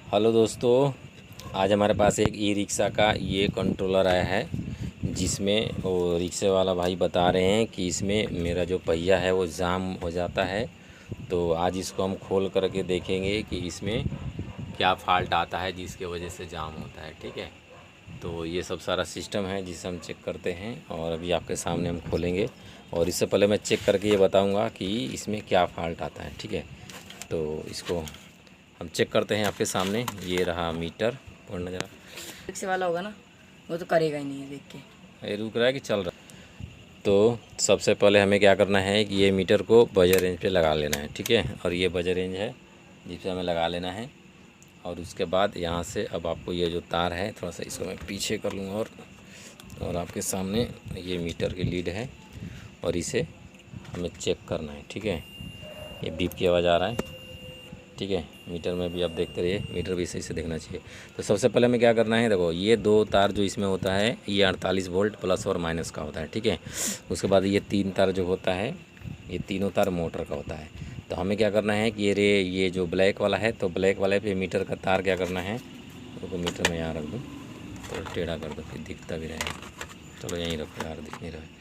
Hello दोस्तों, आज हमारे पास एक ई रिक्शा का ये कंट्रोलर आया है, जिसमें वो रिक्शे वाला भाई बता रहे हैं कि इसमें मेरा जो पहिया है वो जाम हो जाता है। तो आज इसको हम खोल करके देखेंगे कि इसमें क्या फ़ाल्ट आता है जिसके वजह से जाम होता है। ठीक है, तो ये सब सारा सिस्टम है जिसे हम चेक करते हैं और अभी आपके सामने हम खोलेंगे। और इससे पहले मैं चेक करके ये बताऊँगा कि इसमें क्या फ़ाल्ट आता है। ठीक है, तो इसको हम चेक करते हैं आपके सामने। ये रहा मीटर, पढ़ना जरा। रिक्शे वाला होगा ना, वो तो करेगा ही नहीं है देख के। ये रुक रहा है कि चल रहा है? तो सबसे पहले हमें क्या करना है कि ये मीटर को बजर रेंज पे लगा लेना है। ठीक है, और ये बजर रेंज है जिससे हमें लगा लेना है। और उसके बाद यहाँ से अब आपको ये जो तार है, थोड़ा सा इसको मैं पीछे कर लूँगा और आपके सामने ये मीटर की लीड है और इसे हमें चेक करना है। ठीक है, ये बीप की आवाज़ आ रहा है। ठीक है, मीटर में भी आप देखते रहिए, मीटर भी सही से देखना चाहिए। तो सबसे पहले हमें क्या करना है, देखो ये दो तार जो इसमें होता है ये 48 वोल्ट प्लस और माइनस का होता है। ठीक है, उसके बाद ये तीन तार जो होता है, ये तीनों तार मोटर का होता है। तो हमें क्या करना है कि ये जो ब्लैक वाला है, तो ब्लैक वाले पे मीटर का तार क्या करना है, तो मीटर में यहाँ रख दूँ, तो टेढ़ा कर दो फिर दिखता भी रहेगा। चलो यहीं रखो यार, दिख नहीं रहा है,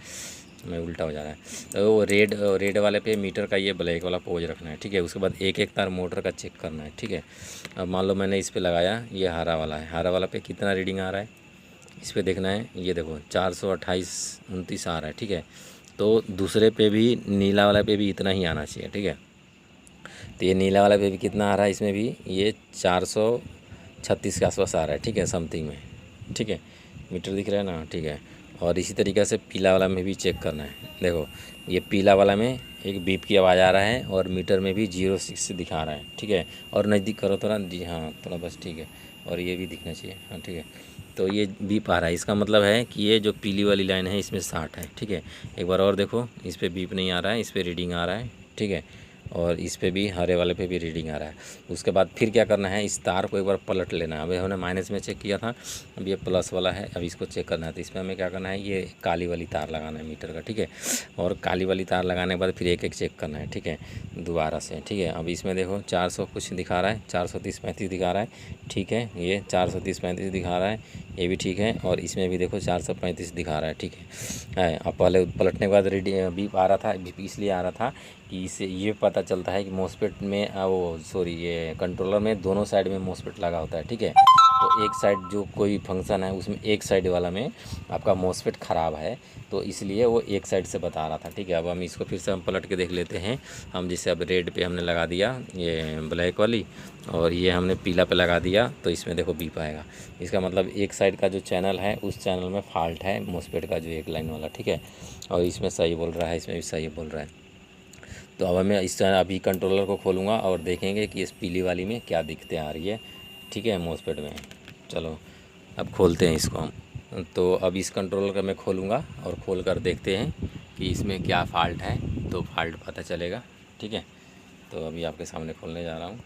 मैं उल्टा हो जा रहा है। तो वो रेड वाले पे मीटर का ये ब्लैक वाला पोज रखना है। ठीक है, उसके बाद एक एक तार मोटर का चेक करना है। ठीक है, अब मान लो मैंने इस पे लगाया, ये हरा वाला है, हरा वाला पे कितना रीडिंग आ रहा है इस पे देखना है। ये देखो 428-29 आ रहा है। ठीक है, तो दूसरे पे भी नीला वाला पे भी इतना ही आना चाहिए। ठीक है, तो ये नीला वाला पे भी कितना आ रहा है, इसमें भी ये 436 के आसपास आ रहा है। ठीक है, समथिंग में। ठीक है, मीटर दिख रहा है ना। ठीक है, और इसी तरीक़े से पीला वाला में भी चेक करना है। देखो ये पीला वाला में एक बीप की आवाज़ आ रहा है और मीटर में भी 06 दिखा रहा है। ठीक है, और नज़दीक करो थोड़ा, जी हाँ थोड़ा बस। ठीक है, और ये भी दिखना चाहिए। हाँ ठीक है, तो ये बीप आ रहा है, इसका मतलब है कि ये जो पीली वाली लाइन है इसमें 60 है। ठीक है, एक बार और देखो, इस पर बीप नहीं आ रहा है, इस पर रीडिंग आ रहा है। ठीक है, और इस पे भी हरे वाले पे भी रीडिंग आ रहा है। उसके बाद फिर क्या करना है, इस तार को एक बार पलट लेना है। अभी हमने माइनस में चेक किया था, अब ये प्लस वाला है, अब इसको चेक करना है। तो इसमें हमें क्या करना है, ये काली वाली तार लगाना है मीटर का। ठीक है, और काली वाली तार लगाने के बाद फिर एक एक चेक करना है। ठीक है, दोबारा से। ठीक है, अब इसमें देखो 400 कुछ दिखा रहा है, 430-35 दिखा रहा है। ठीक है, ये 430-35 दिखा रहा है, ये भी ठीक है। और इसमें भी देखो 435 दिखा रहा है। ठीक है, अब पहले पलटने के बाद रीडिंग बीप आ रहा था, बीप इसलिए आ रहा था कि इससे ये पता चलता है कि मॉसफेट में ये कंट्रोलर में दोनों साइड में मॉसफेट लगा होता है। ठीक है, तो एक साइड जो कोई फंक्शन है उसमें एक साइड वाला में आपका मॉसफेट ख़राब है, तो इसलिए वो एक साइड से बता रहा था। ठीक है, अब हम इसको फिर से हम पलट के देख लेते हैं। हम जैसे अब रेड पे हमने लगा दिया ये ब्लैक वाली, और ये हमने पीला पे लगा दिया, तो इसमें देखो बीप आएगा। इसका मतलब एक साइड का जो चैनल है उस चैनल में फॉल्ट है मॉसफेट का, जो एक लाइन वाला। ठीक है, और इसमें सही बोल रहा है, इसमें भी सही बोल रहा है। तो अब मैं अभी कंट्रोलर को खोलूँगा और देखेंगे कि इस पीली वाली में क्या दिक्कतें आ रही है। ठीक है, मॉसफेट में। चलो अब खोलते हैं इसको हम। तो अब इस कंट्रोलर का मैं खोलूँगा और खोल कर देखते हैं कि इसमें क्या फ़ाल्ट है, तो फ़ाल्ट पता चलेगा। ठीक है, तो अभी आपके सामने खोलने जा रहा हूँ।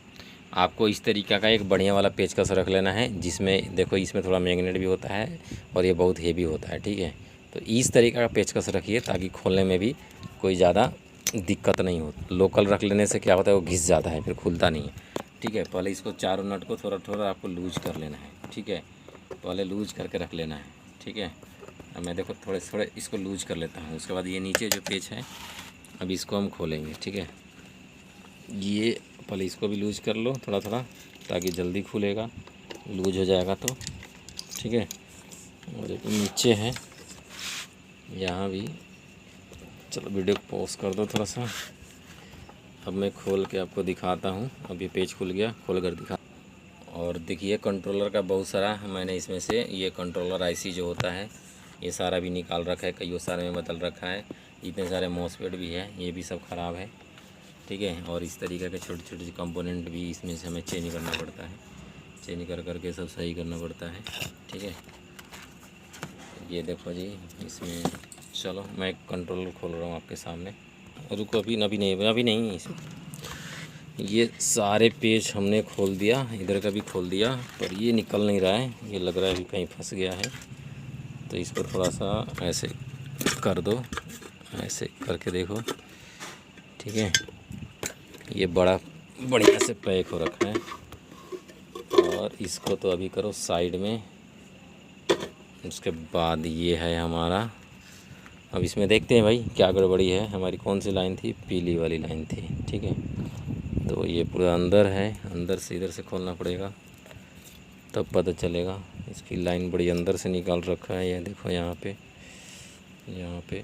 आपको इस तरीक़ा का एक बढ़िया वाला पेचकस रख लेना है, जिसमें देखो इसमें थोड़ा मैग्नेट भी होता है और ये बहुत हेवी होता है। ठीक है, तो इस तरीक़े का पेचकस रखिए ताकि खोलने में भी कोई ज़्यादा दिक्कत नहीं हो। लोकल रख लेने से क्या होता है, वो घिस जाता है, फिर खुलता नहीं है। ठीक है, पहले इसको चारों नट को थोड़ा थोड़ा आपको लूज कर लेना है। ठीक है, पहले लूज करके रख लेना है। ठीक है, अब मैं देखो थोड़े थोड़े इसको लूज कर लेता हूँ। उसके बाद ये नीचे जो पेच है, अब इसको हम खोलेंगे। ठीक है, ये पहले इसको भी लूज कर लो थोड़ा थोड़ा, ताकि जल्दी खुलेगा, लूज हो जाएगा तो। ठीक है, और एक नीचे है यहाँ भी। चलो वीडियो को पॉज कर दो थोड़ा सा। अब मैं खोल के आपको दिखाता हूँ। अब ये पेज खुल गया, खोल कर दिखा। और देखिए कंट्रोलर का बहुत सारा मैंने इसमें से ये कंट्रोलर आईसी जो होता है ये सारा भी निकाल रखा है, कई सारे में बदल रखा है। इतने सारे मॉसफेट भी है, ये भी सब ख़राब है। ठीक है, और इस तरीके के छोटे छोटे कंपोनेंट भी इसमें से हमें चेंज करना पड़ता है, चेंज कर करके सब सही करना पड़ता है। ठीक है, ये देखो जी इसमें। चलो मैं कंट्रोलर खोल रहा हूँ आपके सामने। रुको, अभी नहीं ये सारे पेज हमने खोल दिया, इधर का भी खोल दिया, पर ये निकल नहीं रहा है, ये लग रहा है अभी कहीं फंस गया है। तो इसको थोड़ा सा ऐसे कर दो, ऐसे करके देखो। ठीक है, ये बड़ा बढ़िया से पैक हो रखा है इसको तो अभी करो साइड में। उसके बाद ये है हमारा, अब इसमें देखते हैं भाई क्या गड़बड़ी है। हमारी कौन सी लाइन थी? पीली वाली लाइन थी, ठीक है। तो ये पूरा अंदर है, अंदर से इधर से खोलना पड़ेगा तब पता चलेगा। इसकी लाइन बड़ी अंदर से निकाल रखा है, ये देखो यहाँ पे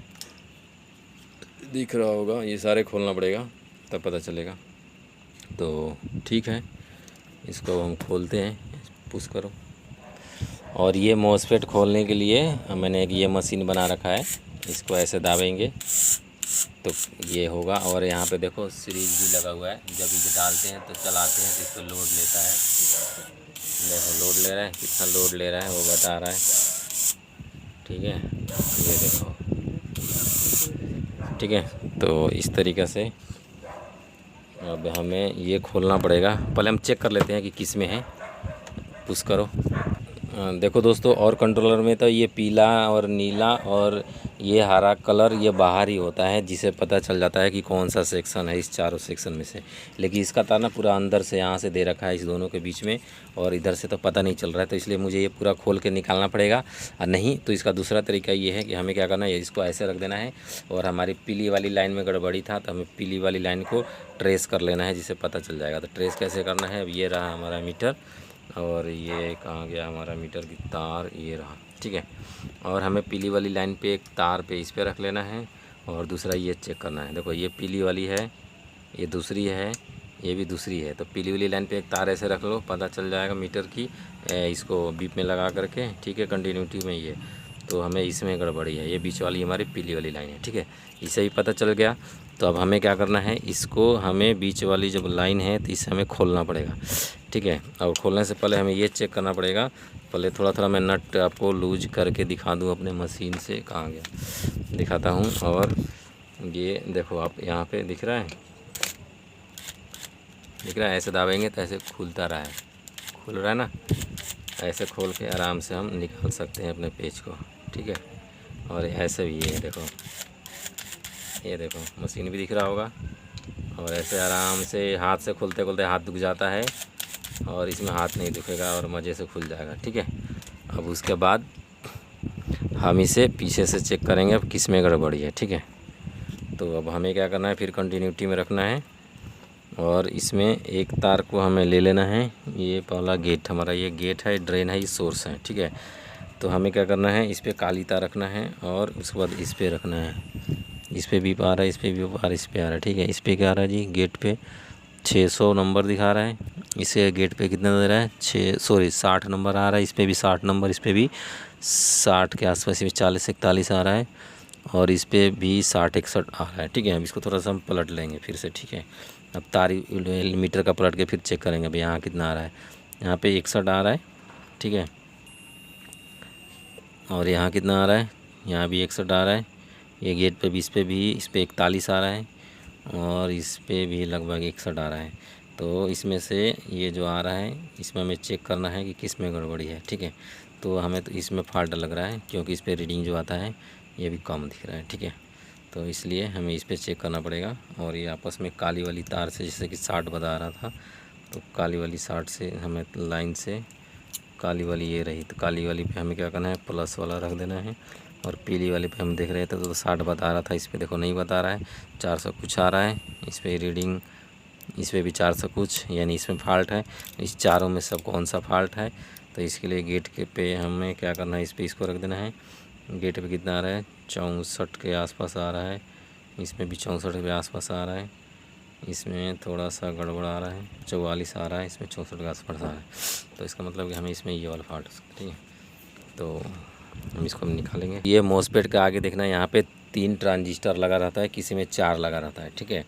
दिख रहा होगा, ये सारे खोलना पड़ेगा तब पता चलेगा। तो ठीक है, इसको हम खोलते हैं, पुश करो। और ये मॉसफेट खोलने के लिए मैंने एक ये मशीन बना रखा है, इसको ऐसे दाबेंगे तो ये होगा। और यहाँ पे देखो सीरीज भी लगा हुआ है, जब इसे डालते हैं तो चलाते हैं तो इसको लोड लेता है। देखो लोड ले रहा है, कितना लोड ले रहा है वो बता रहा है, ठीक है। ये देखो, ठीक है। तो इस तरीक़े से अब हमें ये खोलना पड़ेगा। पहले हम चेक कर लेते हैं कि किस में है, पुश करो। देखो दोस्तों, और कंट्रोलर में तो ये पीला और नीला और ये हरा कलर ये बाहर ही होता है, जिसे पता चल जाता है कि कौन सा सेक्शन है इस चारों सेक्शन में से। लेकिन इसका तार ना पूरा अंदर से यहाँ से दे रखा है इस दोनों के बीच में, और इधर से तो पता नहीं चल रहा है। तो इसलिए मुझे ये पूरा खोल के निकालना पड़ेगा। और नहीं तो इसका दूसरा तरीका ये है कि हमें क्या करना है, इसको ऐसे रख देना है और हमारी पीली वाली लाइन में गड़बड़ी था तो हमें पीली वाली लाइन को ट्रेस कर लेना है, जिससे पता चल जाएगा। तो ट्रेस कैसे करना है, अब ये रहा हमारा मीटर और ये कहाँ गया हमारा मीटर की तार, ये रहा, ठीक है। और हमें पीली वाली लाइन पे एक तार पे इस पे रख लेना है और दूसरा ये चेक करना है। देखो ये पीली वाली है, ये दूसरी है, ये भी दूसरी है। तो पीली वाली लाइन पे एक तार ऐसे रख लो, पता चल जाएगा मीटर की, इसको बीप में लगा करके, ठीक है, कंटिन्यूटी में। ये तो हमें इसमें गड़बड़ी है, ये बीच वाली हमारी पीली वाली लाइन है, ठीक है। इसे ही पता चल गया। तो अब हमें क्या करना है, इसको हमें बीच वाली जब लाइन है तो इसे हमें खोलना पड़ेगा, ठीक है। और खोलने से पहले हमें ये चेक करना पड़ेगा, पहले थोड़ा मैं नट आपको लूज करके दिखा दूँ अपने मशीन से, कहाँ गया, दिखाता हूँ। और ये देखो आप यहाँ पे दिख रहा है, ऐसे दाबेंगे तो ऐसे खुलता रहा है, खुल रहा है ना। ऐसे खोल के आराम से हम निकाल सकते हैं अपने पेज को, ठीक है। और ऐसे भी ये देखो मशीन भी दिख रहा होगा। और ऐसे आराम से हाथ से खोलते खोलते हाथ दुख जाता है, और इसमें हाथ नहीं दुखेगा और मज़े से खुल जाएगा, ठीक है। अब उसके बाद हम इसे पीछे से चेक करेंगे अब किस में गड़बड़ी है, ठीक है। तो अब हमें क्या करना है, फिर कंटिन्यूटी में रखना है और इसमें एक तार को हमें ले लेना है। ये पहला गेट हमारा, ये गेट है, ड्रेन है, ये सोर्स है, ठीक है। तो हमें क्या करना है, इस पर काली तार रखना है और उसके बाद इस पर रखना है। इस पर भी आ रहा है, इस पर भी आ रहा है, इस पर आ रहा है, ठीक है। इस पर क्या आ रहा है जी, गेट पे 600 नंबर दिखा रहा है। इसे गेट पे कितना दे रहा है, 60 नंबर आ रहा है। इस पर भी 60 नंबर, इस पर भी 60 के आसपास, में 40-41 आ रहा है। और इस पर भी 60-61 आ रहा है, ठीक है। अब इसको थोड़ा सा हम पलट लेंगे फिर से, ठीक है। अब तारी मीटर का पलट के फिर चेक करेंगे अभी यहाँ कितना आ रहा है। यहाँ पे 61 आ रहा है, ठीक है। और यहाँ कितना आ रहा है, यहाँ भी 61 आ रहा है। ये गेट पे भी, इस पर 41 आ रहा है और इस पर भी लगभग 61 आ रहा है। तो इसमें से ये जो आ रहा है इसमें हमें चेक करना है कि किस में गड़बड़ी है, ठीक है। तो हमें तो इसमें फॉल्ट लग रहा है, क्योंकि इस पर रीडिंग जो आता है ये भी कम दिख रहा है, ठीक है। तो इसलिए हमें इस पर चेक करना पड़ेगा। और ये आपस में काली वाली तार से, जैसे कि 60 बता रहा था, तो काली वाली 60 से हमें लाइन से काली वाली ये रही, तो काली वाली पे हमें क्या करना है, प्लस वाला रख देना है। और पीली वाली पे हम देख रहे थे तो 60 बता रहा था, इस पर देखो नहीं बता रहा है, 400 कुछ आ रहा है। इस पर रीडिंग, इस पर भी 400 कुछ, यानी इसमें फॉल्ट है। इस चारों में सब कौन सा फॉल्ट है, तो इसके लिए गेट के पे हमें क्या करना है, इस पर इसको रख देना है। गेट पे कितना आ रहा है, 64 के आसपास आ रहा है। इसमें भी 64 के आसपास आ रहा है। इसमें थोड़ा सा गड़बड़ आ रहा है, 44 आ रहा है। इसमें 64 के आसपास आ रहा है। तो इसका मतलब कि हमें इसमें ये वाला फॉल्ट हो सकता है, ठीक है। तो हम इसको निकालेंगे। ये मॉसफेट का आगे देखना है, यहाँ पे 3 ट्रांजिस्टर लगा रहता है, किसी में 4 लगा रहता है, ठीक है।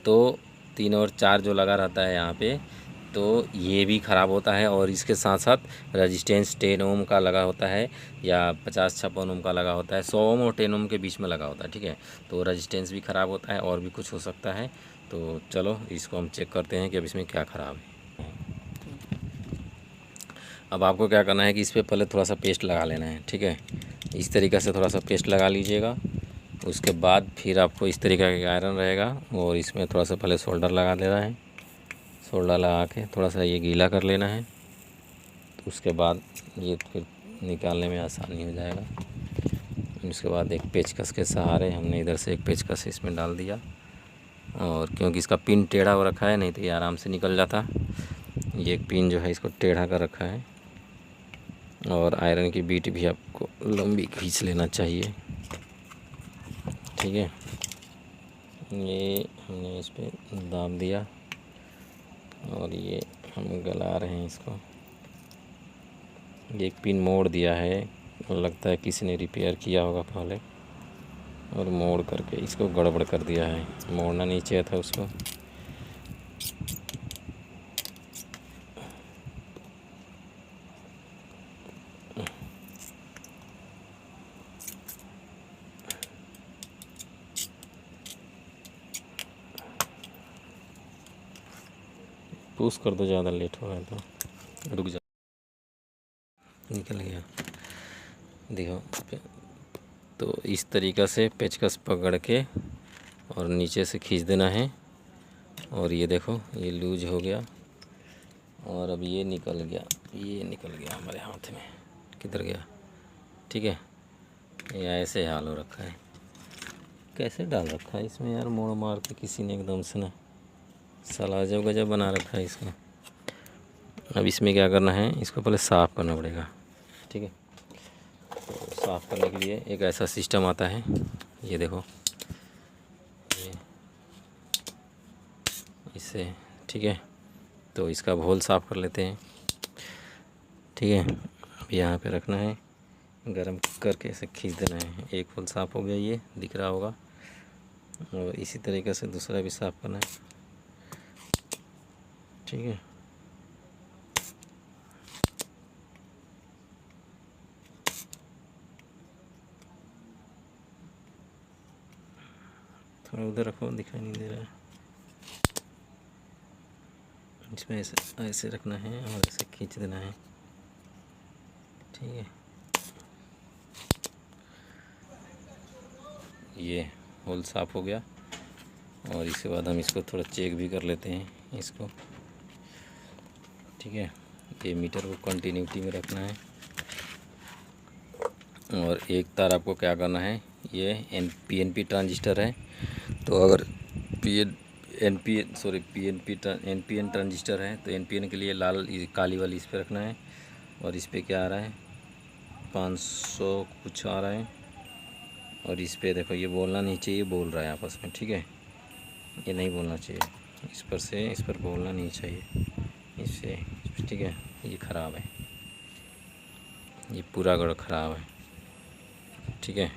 तो 3 और 4 जो लगा रहता है यहाँ पे, तो ये भी ख़राब होता है। और इसके साथ साथ रेजिस्टेंस 10 ओम का लगा होता है या 50-56 ओम का लगा होता है, 100 ओम और 10 ओम के बीच में लगा होता है, ठीक है। तो रेजिस्टेंस भी ख़राब होता है और भी कुछ हो सकता है। तो चलो इसको हम चेक करते हैं कि अब इसमें क्या ख़राब है। अब आपको क्या करना है कि इस पर पहले थोड़ा सा पेस्ट लगा लेना है, ठीक है। इस तरीक़े से थोड़ा सा पेस्ट लगा लीजिएगा। उसके बाद फिर आपको इस तरीक़े का आयरन रहेगा और इसमें थोड़ा सा पहले सोल्डर लगा देना है। सोल्डर लगा के थोड़ा सा ये गीला कर लेना है। तो उसके बाद ये फिर निकालने में आसानी हो जाएगा। उसके बाद एक पेचकस के सहारे हमने इधर से एक पेचकस इसमें डाल दिया, और क्योंकि इसका पिन टेढ़ा हो रखा है, नहीं तो ये आराम से निकल जाता। ये एक पिन जो है इसको टेढ़ा कर रखा है, और आयरन की बीट भी आपको लंबी खींच लेना चाहिए, ठीक है। ये हमने इस पर दाब दिया और ये हम गला रहे हैं इसको। ये एक पिन मोड़ दिया है, लगता है किसी ने रिपेयर किया होगा पहले, और मोड़ करके इसको गड़बड़ कर दिया है। मोड़ना नहीं चाहिए था उसको। पुश कर दो, ज़्यादा लेट हो रहा है तो रुक जा। निकल गया, देखो। तो इस तरीक़ा से पेचकस पकड़ के और नीचे से खींच देना है, और ये देखो ये लूज हो गया, और अब ये निकल गया, ये निकल गया हमारे हाथ में। किधर गया? ठीक है, ये ऐसे हाल हो रखा है। कैसे डाल रखा है इसमें यार, मोड़ मार के किसी ने एकदम से ना, साला अजब गजब बना रखा है इसमें। अब इसमें क्या करना है, इसको पहले साफ़ करना पड़ेगा, ठीक है। तो साफ़ करने के लिए एक ऐसा सिस्टम आता है, ये देखो, ये इससे, ठीक है। तो इसका घोल साफ़ कर लेते हैं, ठीक है। अब यहाँ पे रखना है, गरम करके ऐसे खींच देना है। एक होल साफ़ हो गया, ये दिख रहा होगा, और इसी तरीक़े से दूसरा भी साफ़ करना है, ठीक है। थोड़ा उधर रखो, दिखाई नहीं दे रहा है। इसमें ऐसे ऐसे रखना है और ऐसे खींच देना है, ठीक है। ये होल साफ़ हो गया, और इसके बाद हम इसको थोड़ा चेक भी कर लेते हैं इसको, ठीक है। ये मीटर को कंटिन्यूटी में रखना है, और एक तार आपको क्या करना है, ये पीएनपी ट्रांजिस्टर है, तो अगर एनपीएन ट्रांजिस्टर है तो एनपीएन के लिए लाल काली वाली इस पे रखना है, और इस पे क्या आ रहा है 500 कुछ आ रहा है, और इस पे देखो ये बोलना नहीं चाहिए, बोल रहा है आपस में, ठीक है। ये नहीं बोलना चाहिए, इस पर से इस पर बोलना नहीं चाहिए, इससे, ठीक है। ये ख़राब है, ये पूरा गड़ ख़राब है, ठीक है।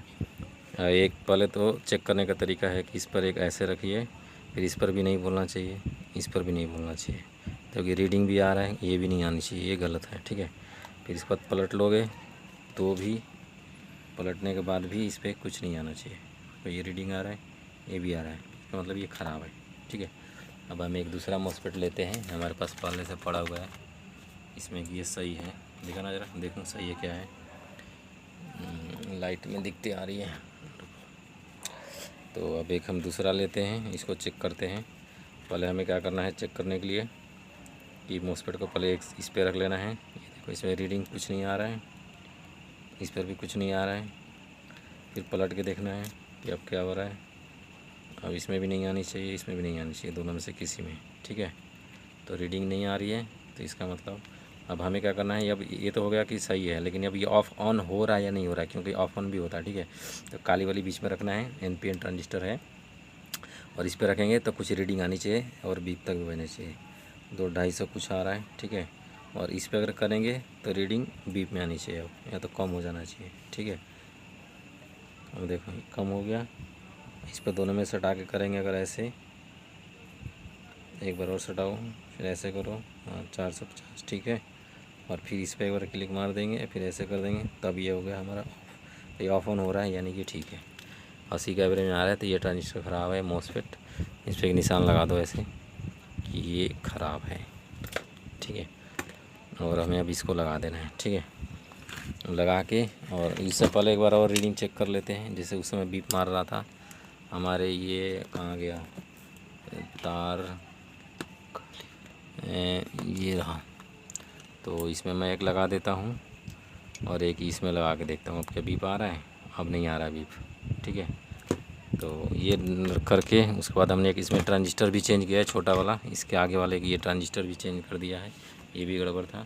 एक पहले तो चेक करने का तरीका है कि इस पर एक ऐसे रखिए, फिर इस पर भी नहीं बोलना चाहिए, इस पर भी नहीं बोलना चाहिए, क्योंकि रीडिंग भी आ रहा है, ये भी नहीं आनी चाहिए, ये गलत है, ठीक है। फिर इस पर पलट लोगे तो भी, पलटने के बाद भी इस पर कुछ नहीं आना चाहिए, तो ये रीडिंग आ रहा है, ये भी आ रहा है, तो मतलब ये ख़राब है, ठीक है। अब हम एक दूसरा मॉस्फेट लेते हैं, हमारे पास पहले से पड़ा हुआ है, इसमें कि ये सही है, दिखाना ज़रा, देखो सही है क्या है। लाइट में दिखती आ रही है, तो अब एक हम दूसरा लेते हैं, इसको चेक करते हैं। पहले हमें क्या करना है चेक करने के लिए कि मॉस्फेट को पहले एक इस पर रख लेना है। ये देखो इसमें रीडिंग कुछ नहीं आ रहा है, इस पर भी कुछ नहीं आ रहा है। फिर पलट के देखना है कि अब क्या हो रहा है। अब इसमें भी नहीं आनी चाहिए, इसमें भी नहीं आनी चाहिए, दोनों में से किसी में, ठीक है। तो रीडिंग नहीं आ रही है, तो इसका मतलब अब हमें क्या करना है, अब ये तो हो गया कि सही है, लेकिन अब ये ऑफ ऑन हो रहा है या नहीं हो रहा है, क्योंकि ऑफ ऑन भी होता है, ठीक है। तो काली वाली बीच में रखना है, एनपीएन ट्रांजिस्टर है, और इस पर रखेंगे तो कुछ रीडिंग आनी चाहिए, और बीप तक भी बजनी चाहिए। 2-250 कुछ आ रहा है, ठीक है। और इस पर अगर करेंगे तो रीडिंग बीप में आनी चाहिए, या तो कम हो जाना चाहिए, ठीक है। अब देखो कम हो गया, इस पर दोनों में सटा के करेंगे, अगर ऐसे एक बार और सटाओ, फिर ऐसे करो, हाँ 450, ठीक है। और फिर इस पर एक बार क्लिक मार देंगे, फिर ऐसे कर देंगे, तब ये हो गया हमारा, ये ऑफ ऑन हो रहा है, यानी कि ठीक है। 80 के एवरेज में आ रहा है, तो ये ट्रांजिस्टर ख़राब है मॉस्फेट। इस पर एक निशान लगा दो ऐसे कि ये ख़राब है, ठीक है। और हमें अब इसको लगा देना है, ठीक है। लगा के, और इससे पहले एक बार और रीडिंग चेक कर लेते हैं, जैसे उस समय बीप मार रहा था हमारे, ये कहाँ गया तार, ये रहा, तो इसमें मैं एक लगा देता हूँ और एक इसमें लगा के देखता हूँ अब क्या बीप आ रहा है। अब नहीं आ रहा बीप, ठीक है। तो ये करके उसके बाद हमने एक इसमें ट्रांजिस्टर भी चेंज किया है, छोटा वाला, इसके आगे वाले की ये ट्रांजिस्टर भी चेंज कर दिया है, ये भी गड़बड़ था।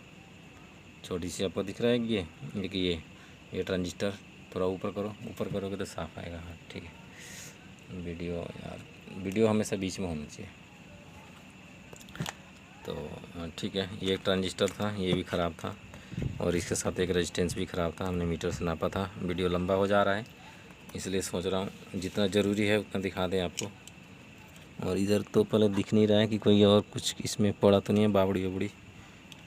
छोटी सी आपको दिख रहा है कि ये ट्रांजिस्टर थोड़ा ऊपर करो, ऊपर करोगे तो साफ़ आएगा। हाँ ठीक है। वीडियो हमेशा बीच में होना चाहिए। तो ठीक है, ये एक ट्रांजिस्टर था, ये भी ख़राब था और इसके साथ एक रेजिस्टेंस भी ख़राब था। हमने मीटर से नापा था। वीडियो लंबा हो जा रहा है इसलिए सोच रहा हूँ जितना ज़रूरी है उतना दिखा दें आपको। और इधर तो पहले दिख नहीं रहा है कि कोई और कुछ इसमें पड़ा तो नहीं है, बाबड़ी वबड़ी,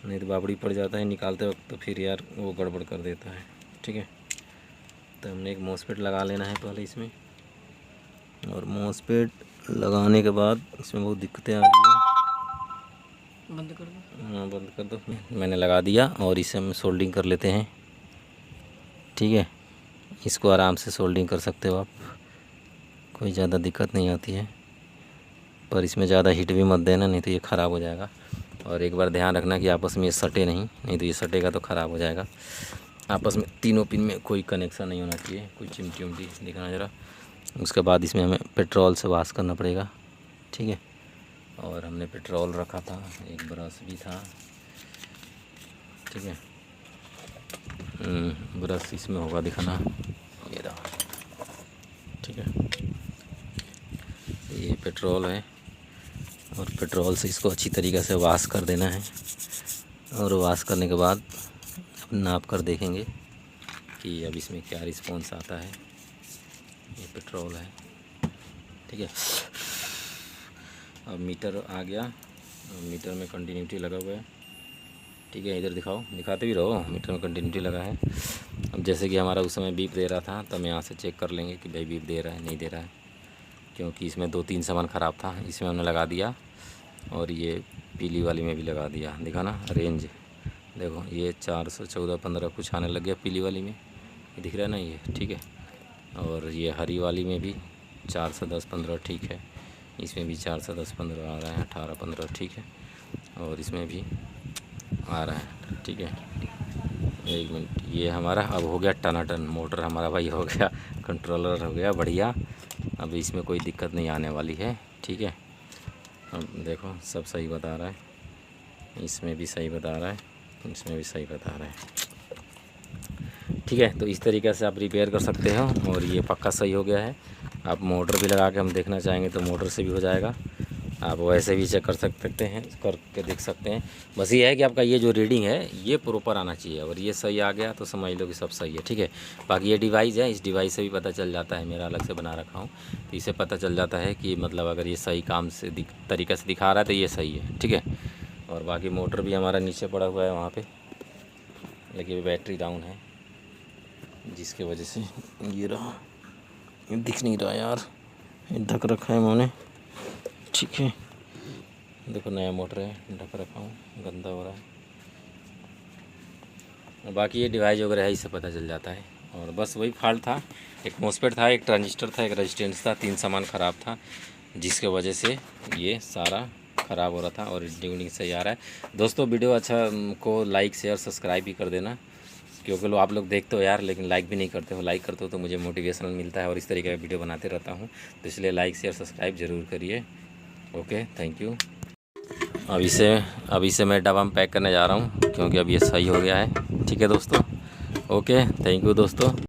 नहीं तो बाबड़ी पड़ जाता है निकालते वक्त तो फिर यार वो गड़बड़ कर देता है, ठीक है। तो हमने एक मॉसफेट लगा लेना है पहले इसमें, और मॉसफेट लगाने के बाद इसमें बहुत दिक्कतें आ रही हैं। बंद कर दो। हाँ बंद कर दो। मैंने लगा दिया और इसे हम सोल्डिंग कर लेते हैं, ठीक है। इसको आराम से सोल्डिंग कर सकते हो आप, कोई ज़्यादा दिक्कत नहीं आती है। पर इसमें ज़्यादा हीट भी मत देना, नहीं तो ये ख़राब हो जाएगा। और एक बार ध्यान रखना कि आपस में ये सटे नहीं तो ये सटेगा तो ख़राब हो जाएगा। आपस में तीनों पिन में कोई कनेक्शन नहीं होना चाहिए, कोई चिमटी उमटी दिखाना ज़रा। उसके बाद इसमें हमें पेट्रोल से वॉश करना पड़ेगा, ठीक है। और हमने पेट्रोल रखा था, एक ब्रश भी था, ठीक है। ब्रश इसमें होगा दिखाना, ये रहा, ठीक है। ये पेट्रोल है और पेट्रोल से इसको अच्छी तरीक़े से वॉश कर देना है। और वॉश करने के बाद अब नाप कर देखेंगे कि अब इसमें क्या रिस्पॉन्स आता है। ये पेट्रोल है, ठीक है। अब मीटर आ गया, मीटर में कंटिन्यूटी लगा हुआ है, ठीक है। इधर दिखाओ, दिखाते भी रहो, मीटर में कंटिन्यूटी लगा है। अब जैसे कि हमारा उस समय बीप दे रहा था तो हम यहाँ से चेक कर लेंगे कि भाई बीप दे रहा है नहीं दे रहा है, क्योंकि इसमें 2-3 सामान ख़राब था। इसमें हमने लगा दिया और ये पीली वाली में भी लगा दिया। देखा ना रेंज, देखो ये 414-15 कुछ आने लग गया पीली वाली में, ये दिख रहा है ना ये, ठीक है। और ये हरी वाली में भी 410-15 ठीक है, इसमें भी 410-15 आ रहा है, 18-15 ठीक है। और इसमें भी आ रहा है, ठीक है। एक मिनट, ये हमारा अब हो गया टनाटन, मोटर हमारा भाई हो गया, कंट्रोलर हो गया बढ़िया। अब इसमें कोई दिक्कत नहीं आने वाली है, ठीक है। अब देखो सब सही बता रहा है, इसमें भी सही बता रहा है, इसमें भी सही बता रहा है, ठीक है। तो इस तरीक़े से आप रिपेयर कर सकते हो और ये पक्का सही हो गया है। आप मोटर भी लगा के हम देखना चाहेंगे तो मोटर से भी हो जाएगा, आप वैसे भी चेक कर सकते हैं, करके देख सकते हैं। बस ये है कि आपका ये जो रीडिंग है ये प्रॉपर आना चाहिए, और ये सही आ गया तो समझ लो कि सब सही है, ठीक है। बाकी ये डिवाइस है, इस डिवाइस से भी पता चल जाता है, मेरा अलग से बना रखा हूँ, तो इससे पता चल जाता है कि मतलब अगर ये सही काम से तरीक़े से दिखा रहा है तो ये सही है, ठीक है। और बाकी मोटर भी हमारा नीचे पड़ा हुआ है वहाँ पर, लेकिन बैटरी डाउन है जिसके वजह से ये रहा, दिख नहीं रहा यार, ढक रखा है मैंने, ठीक है। देखो नया मोटर है, ढक रखा हूँ, गंदा हो रहा है। बाकी ये डिवाइस वगैरह है, इससे पता चल जाता है। और बस वही फॉल्ट था, एक मॉसफेट था, एक ट्रांजिस्टर था, एक रेजिस्टेंस था, 3 सामान ख़राब था जिसके वजह से ये सारा ख़राब हो रहा था। और रीडिंग सही आ रहा है। दोस्तों वीडियो अच्छा को लाइक शेयर सब्सक्राइब भी कर देना, क्योंकि आप लोग देखते हो यार लेकिन लाइक भी नहीं करते हो। लाइक करते हो तो मुझे मोटिवेशनल मिलता है और इस तरीके का वीडियो बनाते रहता हूँ, तो इसलिए लाइक शेयर सब्सक्राइब ज़रूर करिए। Okay, thank you. अब इसे मैं डब्बा में पैक करने जा रहा हूँ क्योंकि अब ये सही हो गया है, ठीक है दोस्तों। ओके, थैंक यू दोस्तों।